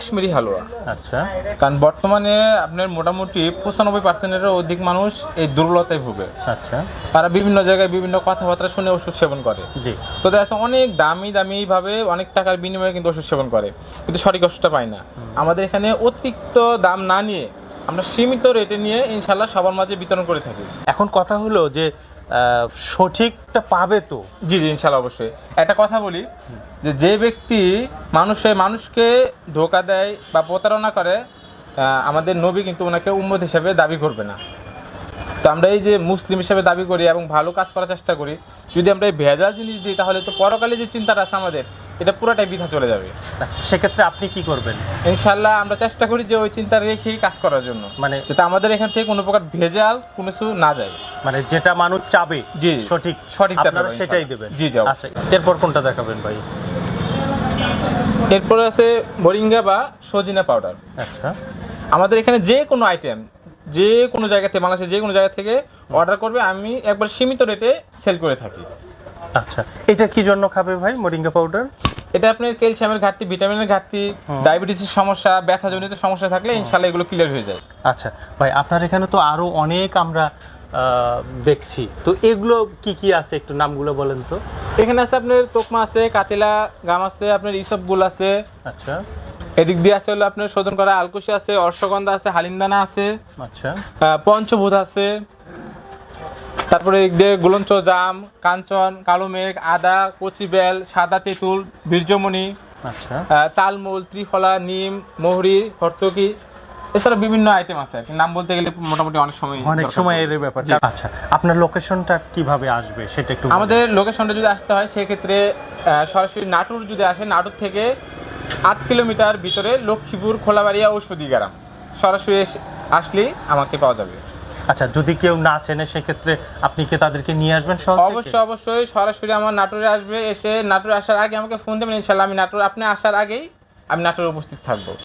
কাশ্মীরি হালুয়া। আচ্ছা, কারণ বর্তমানে আপনার মোটামুটি 95%-এরও অধিক মানুষ এই দুর্বলতায় ভুগে। আচ্ছা, তারা বিভিন্ন জায়গায় বিভিন্ন কথাবার্তা শুনে ওষুধ সেবন করে। জি, তো দেখা যাচ্ছে অনেক দামি ভাবে অনেক টাকার বিনিময়ে কিন্তু ওষুধ সেবন করে, কিন্তু সঠিক ওষুধটা পায় না। আমাদের এখানে অতিরিক্ত দাম না নিয়ে আমরা সীমিত রেটে নিয়ে ইনশাল্লাহ সবার মাঝে বিতরণ করে থাকি। এখন কথা হলো যে সঠিকটা পাবে তো? জি জি, ইনশাল্লাহ অবশ্যই। একটা কথা বলি, যে ব্যক্তি মানুষকে ধোঁকা দেয় বা প্রতারণা করে, আমাদের নবী কিন্তু ওনাকে উম্মত হিসেবে দাবি করবে না। তো আমরা এই যে মুসলিম হিসেবে দাবি করি এবং ভালো কাজ করার চেষ্টা করি, যদি আমরা এই ভেজাল জিনিস দিই তাহলে তো পরকালে যে চিন্তাটা আছে আমাদের, এটা পুরোটাই বৃথা চলে যাবে। সেক্ষেত্রে আপনি কি করবেন? ইনশাল্লাহ আমরা চেষ্টা করি যে ওই চিন্তা রেখেই কাজ করার জন্য, মানে যাতে আমাদের এখান থেকে কোনো প্রকার ভেজাল কোনো কিছু না যায়। মানে যেটা মানুষ চাবে জি, সঠিকটা আপনারা সেটাই দেবেন। জি জি। আচ্ছা, এরপর কোনটা দেখাবেন ভাই? এরপরে আছে মোরিঙ্গা বা সজিনা পাউডার। আচ্ছা, আমাদের এখানে যে কোনো আইটেম যে কোনো জায়গা থেকে, বাংলাদেশের যে কোনো জায়গা থেকে অর্ডার করবে, আমি একবার সীমিত রেটে সেল করে থাকি। আচ্ছা, এটা কি জন্য খাবে ভাই মোরিঙ্গা পাউডার? এটা আপনার ক্যালসিয়ামের ঘাটতি, ভিটামিনের ঘাটতি, ডায়াবেটিসের সমস্যা, ব্যথাজনিত সমস্যা থাকলে ইনশাল্লাহ এগুলো ক্লিয়ার হয়ে যায়। আচ্ছা ভাই, আপনার এখানে তো আরো অনেক আমরা দেখছি, তো এগুলো কি কি আছে একটু নামগুলো বলেন তো। এখানে আছে আপনার তোকমা আছে, কাতিলা গাম আছে, আপনার ইসবগুল আছে। আচ্ছা, এদিক দিয়ে আছে হলো আপনার শোধন করা আলকুশি আছে, অশ্বগন্ধা আছে, হালিমদানা আছে, আচ্ছা, পঞ্চভূত আছে। তারপরে এদিক দিয়ে গুলঞ্চ, জাম, কাঞ্চন, কালো মেঘ, আদা, কচি বেল, সাদা তেঁতুল, বীর্যমণি, আচ্ছা, তালমূল, ত্রিফলা, নিম, মহুরি, হর্তকি, এছাড়া বিভিন্ন আইটেম আছে। নাম বলতে গেলে মোটামুটি অনেক সময় এর ব্যাপার। আচ্ছা, আপনার লোকেশনটা কিভাবে আসবে সেটা একটু আমাদের লোকেশনটা যদি আসতে হয় সেক্ষেত্রে সরাসরি নাটোর যদি আসে, নাটোর থেকে 8 কিলোমিটার ভিতরে লক্ষ্মীপুর খোলাবাড়িয়া ঔষধি গ্রাম, সরাসরি আসলেই আমাকে পাওয়া যাবে। আচ্ছা, যদি কেউ না চেনে সেক্ষেত্রে আপনি কি তাদেরকে নিয়ে আসবেন? অবশ্যই সরাসরি আমার নাটোরে আসবে, এসে নাটোরে আসার আগে আমাকে ফোন দেবেন, ইনশাল্লাহ আমি নাটোর, আপনি আসার আগেই আমি নাটোরে উপস্থিত থাকবো।